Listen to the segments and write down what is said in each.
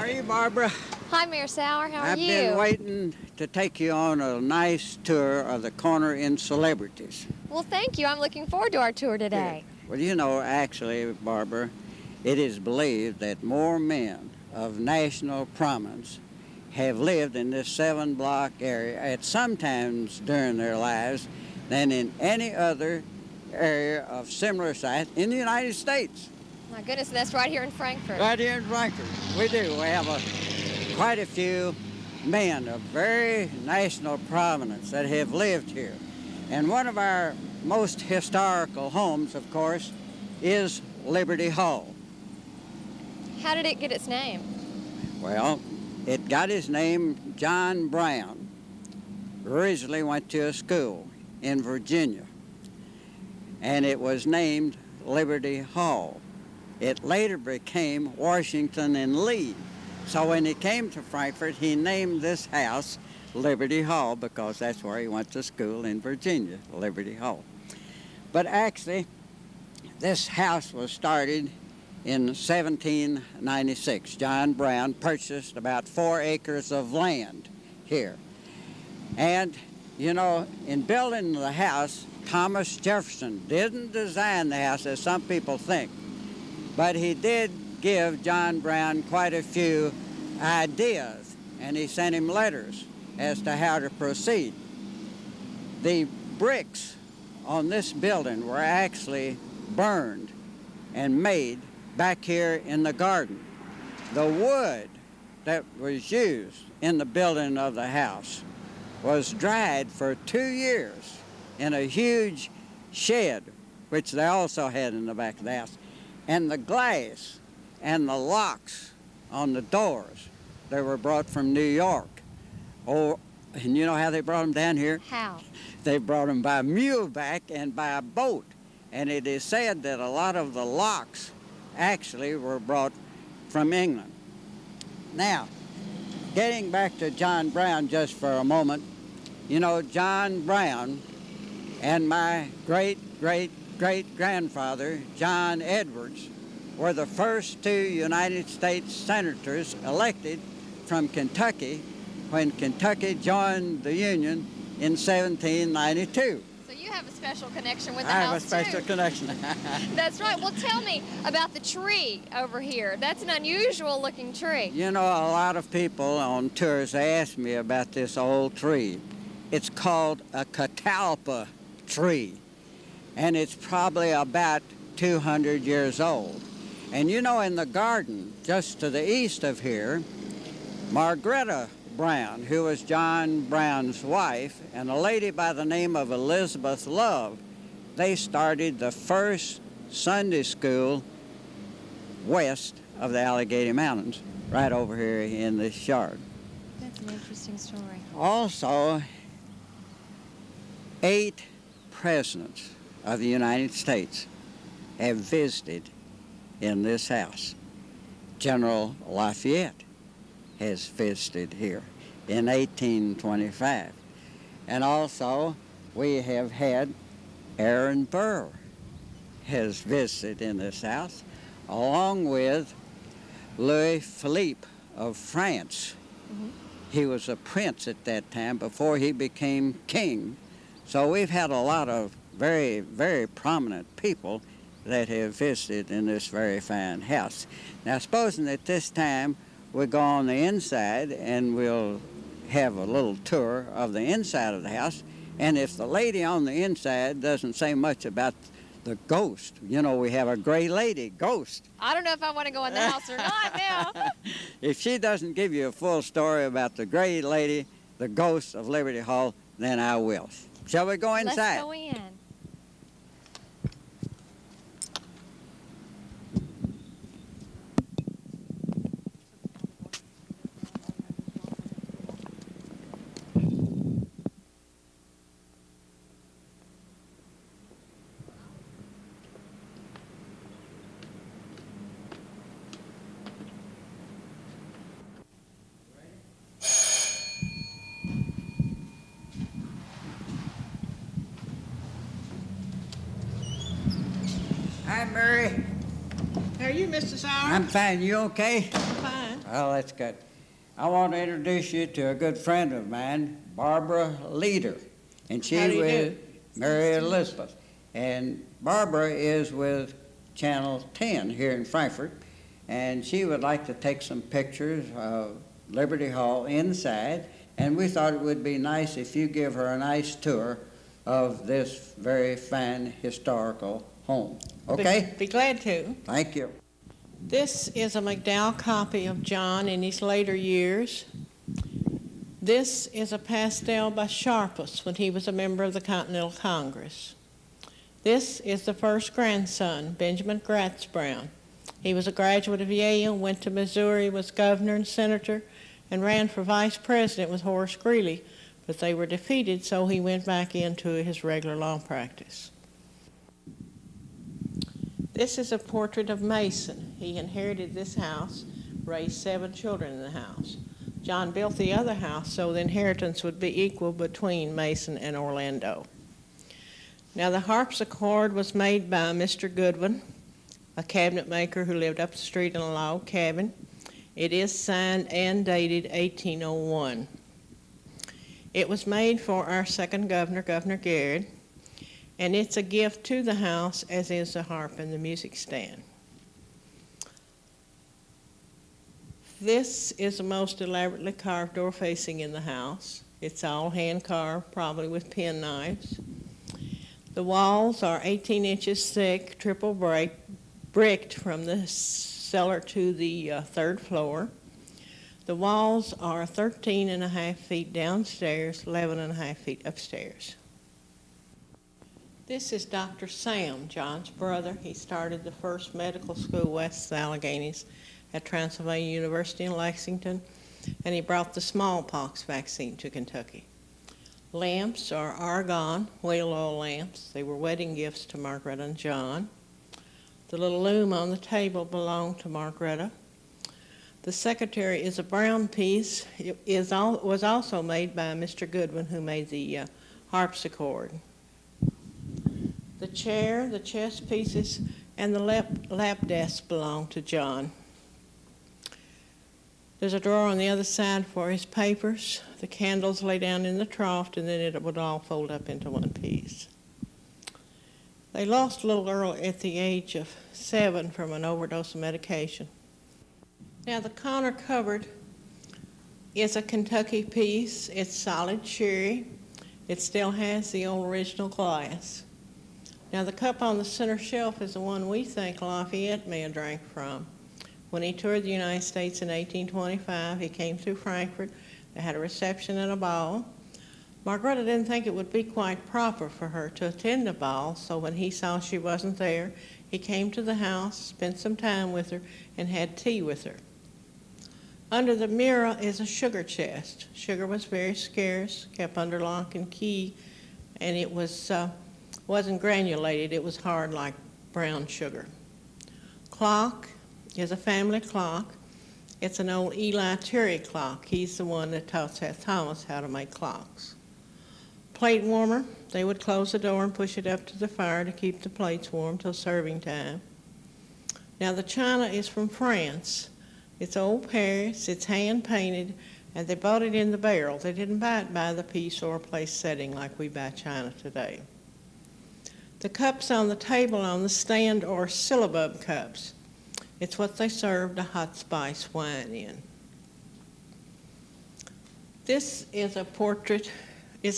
are you, Barbara? Hi, Mayor Sower. How are I've you? been waiting to take you on a nice tour of the corner in celebrities. Well, thank you. I'm looking forward to our tour today. Well, you know, actually, Barbara, it is believed that more men of national prominence have lived in this 7-block area at some times during their lives than in any other area of similar size in the United States. My goodness, that's right here in Frankfort. Right here in Frankfort, we do. We have quite a few men of very national prominence that have lived here. And one of our most historical homes, of course, is Liberty Hall. How did it get its name? Well, it got its name. John Brown originally went to a school in Virginia, and it was named Liberty Hall. It later became Washington and Lee. So when he came to Frankfort, he named this house Liberty Hall because that's where he went to school in Virginia, Liberty Hall. But actually, this house was started in 1796. John Brown purchased about 4 acres of land here. And, you know, in building the house, Thomas Jefferson didn't design the house as some people think, but he did give John Brown quite a few ideas, and he sent him letters as to how to proceed. The bricks on this building were actually burned and made back here in the garden. The wood that was used in the building of the house was dried for 2 years in a huge shed, which they also had in the back of the house. And the glass and the locks on the doors, they were brought from New York. Oh, and you know how they brought them down here? How? They brought them by muleback and by a boat. And it is said that a lot of the locks actually were brought from England. Now, getting back to John Brown just for a moment, you know, John Brown and my great-great-great-grandfather, John Edwards, were the first 2 United States senators elected from Kentucky when Kentucky joined the Union in 1792. So you have a special connection with the I house, have a special too. connection. That's right. Well, tell me about the tree over here. That's an unusual-looking tree. You know, a lot of people on tours, they ask me about this old tree. It's called a catalpa tree, and it's probably about 200 years old. And you know, in the garden just to the east of here, Margaretta Brown, who was John Brown's wife, and a lady by the name of Elizabeth Love, they started the first Sunday school west of the Allegheny Mountains, right over here in this yard. That's an interesting story. Also, 8 presidents of the United States have visited in this house. General Lafayette has visited here in 1825. And also, we have had Aaron Burr has visited in this house, along with Louis Philippe of France. Mm-hmm. He was a prince at that time before he became king. So we've had a lot of very, very prominent people that have visited in this very fine house. Now, supposing that this time we go on the inside and we'll have a little tour of the inside of the house, and if the lady on the inside doesn't say much about the ghost, you know, we have a gray lady ghost. I don't know if I want to go in the house or not now. If she doesn't give you a full story about the gray lady, the ghost of Liberty Hall, then I will. Shall we go inside? Let's go in. Hi, Mary. How are you, Mr. Sower? I'm fine. You okay? I'm fine. Well, that's good. I want to introduce you to a good friend of mine, Barbara Leader. And she How do you with do? Mary Elizabeth. And Barbara is with Channel 10 here in Frankfort. And she would like to take some pictures of Liberty Hall inside. And we thought it would be nice if you give her a nice tour of this very fine historical home. Okay? Be glad to. Thank you. This is a McDowell copy of John in his later years. This is a pastel by Sharpless when he was a member of the Continental Congress. This is the first grandson, Benjamin Gratz Brown. He was a graduate of Yale, went to Missouri, was governor and senator, and ran for vice president with Horace Greeley, but they were defeated, so he went back into his regular law practice. This is a portrait of Mason. He inherited this house, raised 7 children in the house. John built the other house so the inheritance would be equal between Mason and Orlando. Now the harpsichord was made by Mr. Goodwin, a cabinet maker who lived up the street in a log cabin. It is signed and dated 1801. It was made for our second governor, Governor Garrett, and it's a gift to the house, as is the harp and the music stand. This is the most elaborately carved door facing in the house. It's all hand carved, probably with pen knives. The walls are 18 inches thick, triple bricked from the cellar to the 3rd floor. The walls are 13.5 feet downstairs, 11.5 feet upstairs. This is Dr. Sam, John's brother. He started the first medical school west of the Alleghenies at Transylvania University in Lexington, and he brought the smallpox vaccine to Kentucky. Lamps are argon, whale oil lamps. They were wedding gifts to Margaret and John. The little loom on the table belonged to Margaretta. The secretary is a brown piece. It was also made by Mr. Goodwin, who made the harpsichord. The chair, the chess pieces, and the lap desk belong to John. There's a drawer on the other side for his papers. The candles lay down in the trough, and then it would all fold up into one piece. They lost little girl at the age of 7 from an overdose of medication. Now the corner cupboard is a Kentucky piece. It's solid cherry. It still has the old original glass. Now the cup on the center shelf is the one we think Lafayette may have drank from. When he toured the United States in 1825, he came through Frankfort. They had a reception and a ball. Margaretta didn't think it would be quite proper for her to attend the ball, so when he saw she wasn't there, he came to the house, spent some time with her, and had tea with her. Under the mirror is a sugar chest. Sugar was very scarce, kept under lock and key, and it wasn't granulated. It was hard like brown sugar. Clock is a family clock. It's an old Eli Terry clock. He's the one that taught Seth Thomas how to make clocks. Plate warmer, they would close the door and push it up to the fire to keep the plates warm till serving time. Now the china is from France. It's old Paris, it's hand painted, and they bought it in the barrel. They didn't buy it by the piece or place setting like we buy china today. The cups on the table on the stand are syllabub cups. It's what they served a hot spice wine in. This is a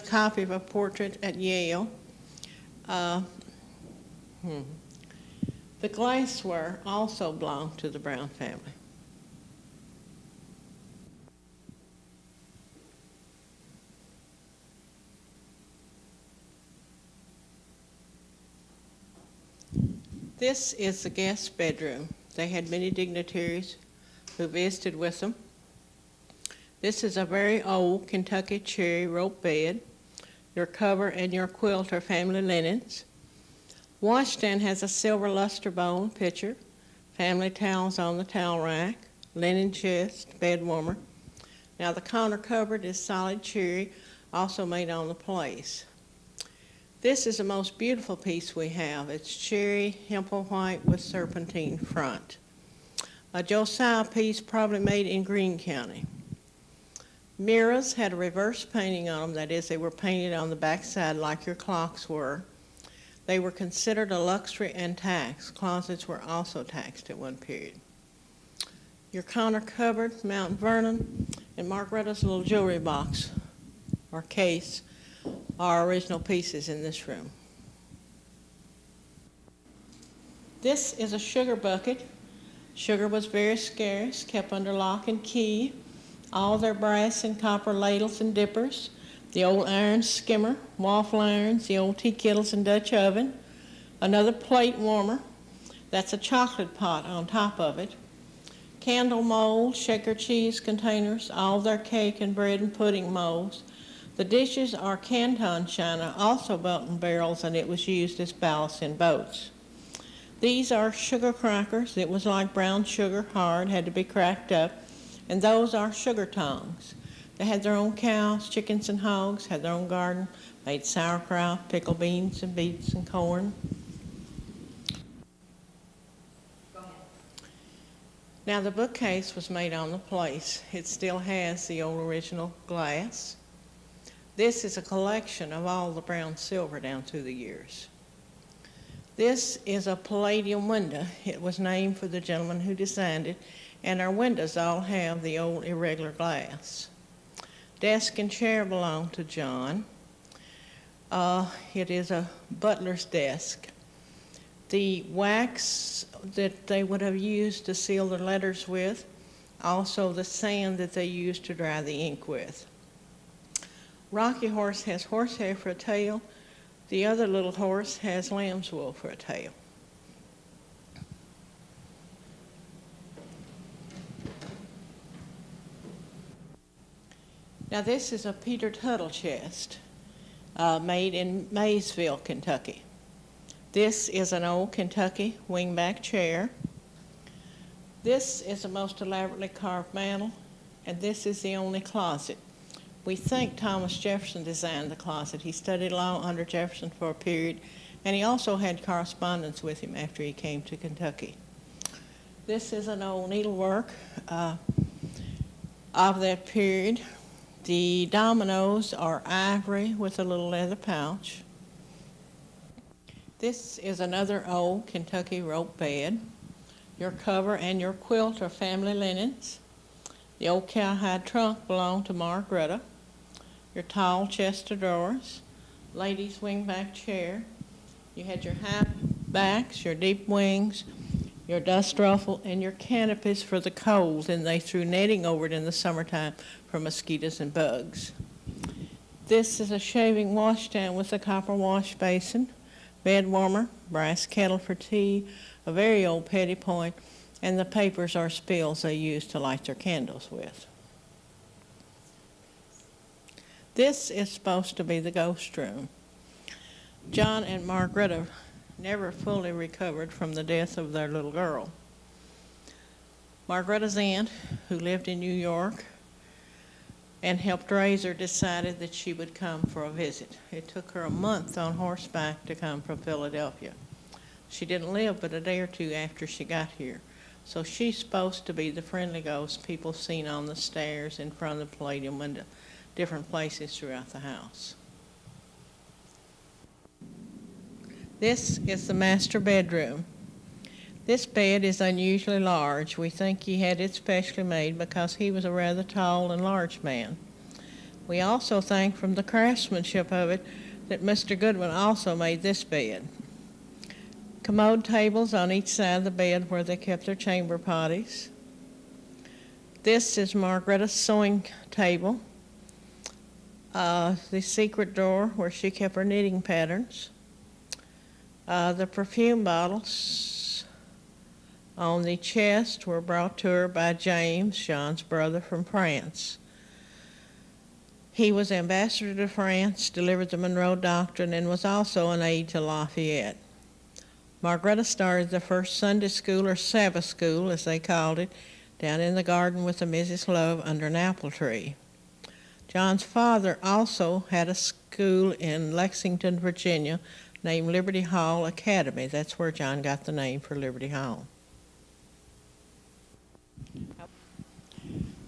copy of a portrait at Yale. The glassware also belonged to the Brown family. This is the guest bedroom. They had many dignitaries who visited with them. This is a very old Kentucky cherry rope bed. Your cover and your quilt are family linens. Washstand has a silver luster bowl and pitcher, family towels on the towel rack, linen chest, bed warmer. Now the corner cupboard is solid cherry, also made on the place. This is the most beautiful piece we have. It's cherry, hemple white with serpentine front. A Josiah piece probably made in Greene County. Mirrors had a reverse painting on them, that is, they were painted on the backside like your clocks were. They were considered a luxury and taxed. Closets were also taxed at one period. Your counter cupboard, Mount Vernon, and Margaretta's little jewelry box or case are original pieces in this room. This is a sugar bucket. Sugar was very scarce, kept under lock and key. All their brass and copper ladles and dippers, the old iron skimmer, waffle irons, the old tea kettles and Dutch oven, another plate warmer, that's a chocolate pot on top of it, candle molds, shaker cheese containers, all their cake and bread and pudding molds. The dishes are Canton china, also built in barrels, and it was used as ballast in boats. These are sugar crackers. It was like brown sugar, hard, had to be cracked up. And those are sugar tongs. They had their own cows, chickens, and hogs, had their own garden, made sauerkraut, pickled beans and beets and corn. Now the bookcase was made on the place. It still has the old original glass. This is a collection of all the brown silver down through the years. This is a Palladium window. It was named for the gentleman who designed it, and our windows all have the old irregular glass. Desk and chair belong to John. It is a butler's desk. The wax that they would have used to seal their letters with, also the sand that they used to dry the ink with. Rocky Horse has horsehair for a tail. The other little horse has lamb's wool for a tail. Now this is a Peter Tuttle chest made in Maysville, Kentucky. This is an old Kentucky wingback chair. This is a most elaborately carved mantel, and this is the only closet. We think Thomas Jefferson designed the closet. He studied law under Jefferson for a period, and he also had correspondence with him after he came to Kentucky. This is an old needlework of that period. The dominoes are ivory with a little leather pouch. This is another old Kentucky rope bed. Your cover and your quilt are family linens. The old cowhide trunk belonged to Margaretta. Your tall chest of drawers, ladies' wingback chair. You had your high backs, your deep wings, your dust ruffle, and your canopies for the cold, and they threw netting over it in the summertime for mosquitoes and bugs. This is a shaving washstand with a copper wash basin, bed warmer, brass kettle for tea, a very old petty point, and the papers are spills they use to light their candles with. This is supposed to be the ghost room. John and Margaretta never fully recovered from the death of their little girl. Margaretta's aunt, who lived in New York and helped raise her, decided that she would come for a visit. It took her a month on horseback to come from Philadelphia. She didn't live but a day or two after she got here. So she's supposed to be the friendly ghost people seen on the stairs in front of the Palladium window, different places throughout the house. This is the master bedroom. This bed is unusually large. We think he had it specially made because he was a rather tall and large man. We also think from the craftsmanship of it that Mr. Goodwin also made this bed. Commode tables on each side of the bed where they kept their chamber potties. This is Margaretta's sewing table. The secret drawer where she kept her knitting patterns. The perfume bottles on the chest were brought to her by James, John's brother, from France. He was ambassador to France, delivered the Monroe Doctrine, and was also an aide to Lafayette. Margaretta started the first Sunday school, or Sabbath school, as they called it, down in the garden with a Mrs. Love under an apple tree. John's father also had a school in Lexington, Virginia, named Liberty Hall Academy. That's where John got the name for Liberty Hall.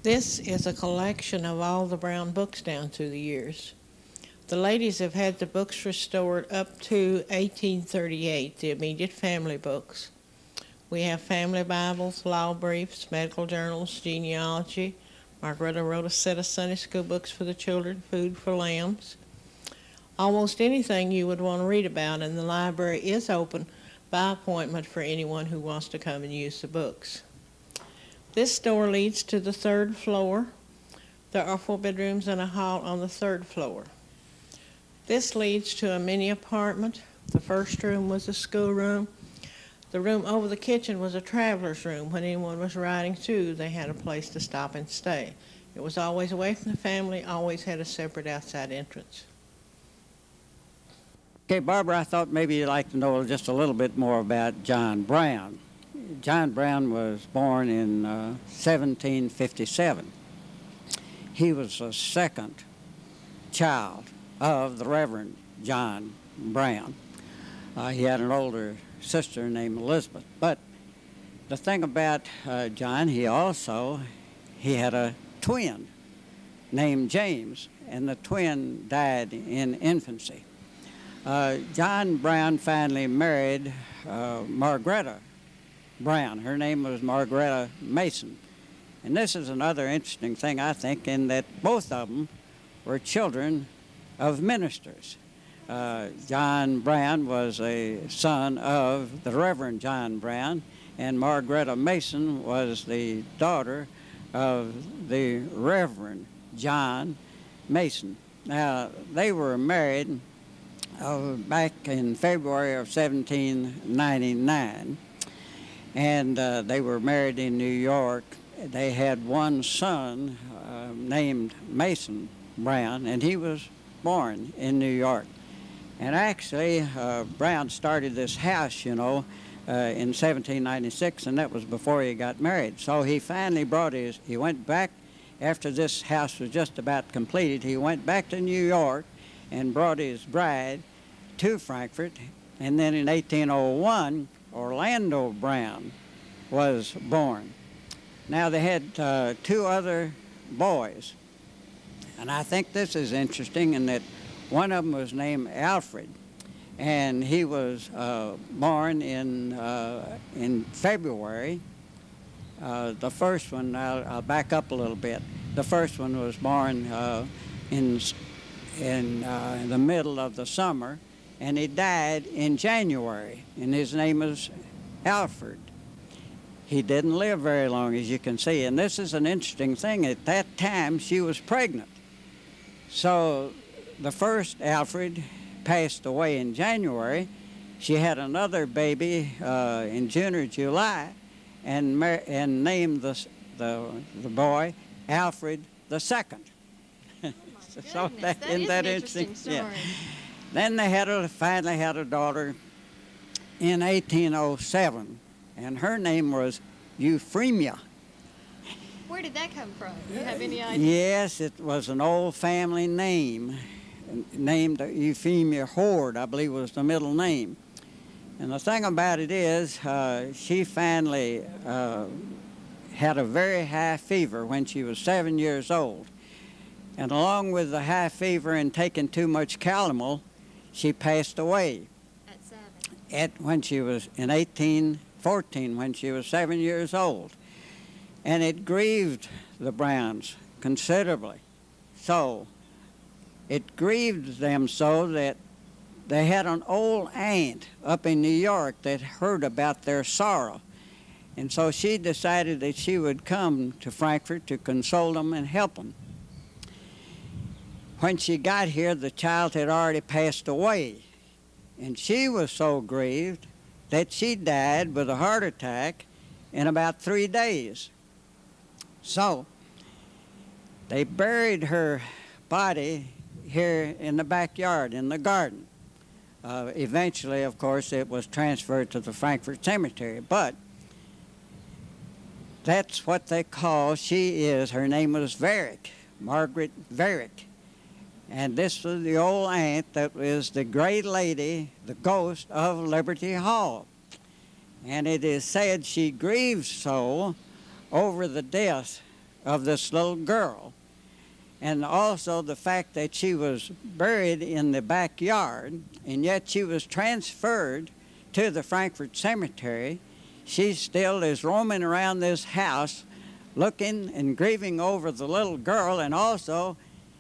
This is a collection of all the Brown books down through the years. The ladies have had the books restored up to 1838, the immediate family books. We have family Bibles, law briefs, medical journals, genealogy. Margaretta wrote a set of Sunday school books for the children, food for lambs. Almost anything you would want to read about, and the library is open by appointment for anyone who wants to come and use the books. This door leads to the 3rd floor. There are 4 bedrooms and a hall on the 3rd floor. This leads to a mini apartment. The first room was a schoolroom. The room over the kitchen was a traveler's room. When anyone was riding through, they had a place to stop and stay. It was always away from the family, always had a separate outside entrance. Okay, Barbara, I thought maybe you'd like to know just a little bit more about John Brown. John Brown was born in 1757. He was the second child of the Reverend John Brown. He had an older sister named Elizabeth. But the thing about John, he had a twin named James, and the twin died in infancy. John Brown finally married Margaretta Brown. Her name was Margaretta Mason. And this is another interesting thing, I think, in that both of them were children of ministers. John Brown was a son of the Reverend John Brown, and Margaretta Mason was the daughter of the Reverend John Mason. Now, they were married back in February of 1799, and they were married in New York. They had one son named Mason Brown, and he was born in New York. And actually, Brown started this house, in 1796, and that was before he got married. So he finally he went back, after this house was just about completed, he went back to New York and brought his bride to Frankfort. And then in 1801, Orlando Brown was born. Now, they had 2 other boys. And I think this is interesting in that one of them was named Alfred, and he was born in February. The first one, I'll back up a little bit. The first one was born in the middle of the summer, and he died in January, and his name is Alfred. He didn't live very long, as you can see, and this is an interesting thing. At that time, she was pregnant. So the first Alfred passed away in January. She had another baby in June or July, and named the boy Alfred II. So that is an interesting story. Yeah. Then they finally had a daughter in 1807, and her name was Euphemia. Where did that come from? Do you have any idea? Yes, it was an old family name, named Euphemia Horde, I believe was the middle name. And the thing about it is, she finally had a very high fever when she was 7 years old. And along with the high fever and taking too much calomel, she passed away. At 7? When she was in 1814, when she was 7 years old. And it grieved the Browns considerably. So it grieved them so that they had an old aunt up in New York that heard about their sorrow. And so she decided that she would come to Frankfort to console them and help them. When she got here, the child had already passed away. And she was so grieved that she died with a heart attack in about 3 days. So they buried her body here in the backyard, in the garden. Eventually, of course, it was transferred to the Frankfort Cemetery, but that's what they call, her name was Varick, Margaret Varick. And this was the old aunt that was the great lady, the ghost of Liberty Hall. And it is said she grieved so over the death of this little girl, and also the fact that she was buried in the backyard, and yet she was transferred to the Frankfort Cemetery. She still is roaming around this house looking and grieving over the little girl, and also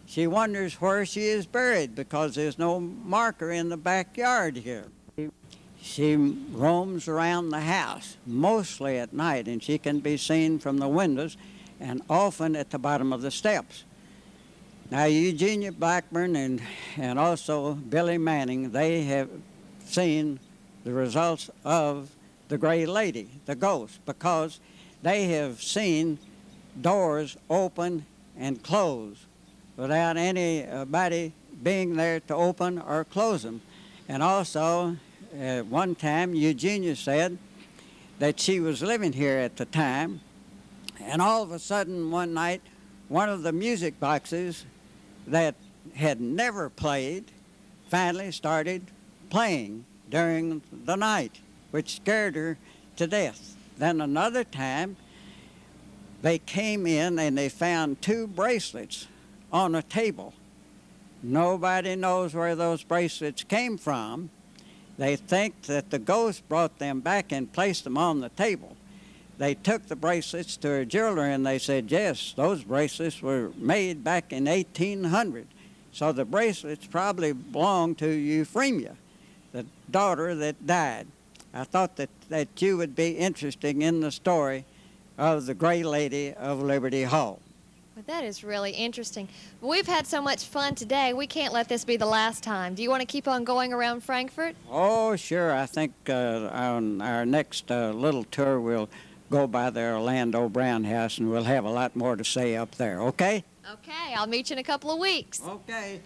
she wonders where she is buried because there's no marker in the backyard here. She roams around the house, mostly at night, and she can be seen from the windows and often at the bottom of the steps. Now, Eugenia Blackburn and also Billy Manning, they have seen the results of the Gray Lady, the ghost, because they have seen doors open and close without anybody being there to open or close them. And also, one time, Eugenia said that she was living here at the time, and all of a sudden one night, one of the music boxes that had never played finally started playing during the night, which scared her to death. Then another time, they came in and they found 2 bracelets on a table. Nobody knows where those bracelets came from. They think that the ghost brought them back and placed them on the table. They took the bracelets to her jeweler and they said, yes, those bracelets were made back in 1800. So the bracelets probably belonged to Euphemia, the daughter that died. I thought that you would be interested in the story of the Gray Lady of Liberty Hall. Well, that is really interesting. We've had so much fun today, we can't let this be the last time. Do you want to keep on going around Frankfort? Oh, sure. I think on our next little tour, we'll go by the Orlando Brown House, and we'll have a lot more to say up there, okay? Okay, I'll meet you in a couple of weeks. Okay.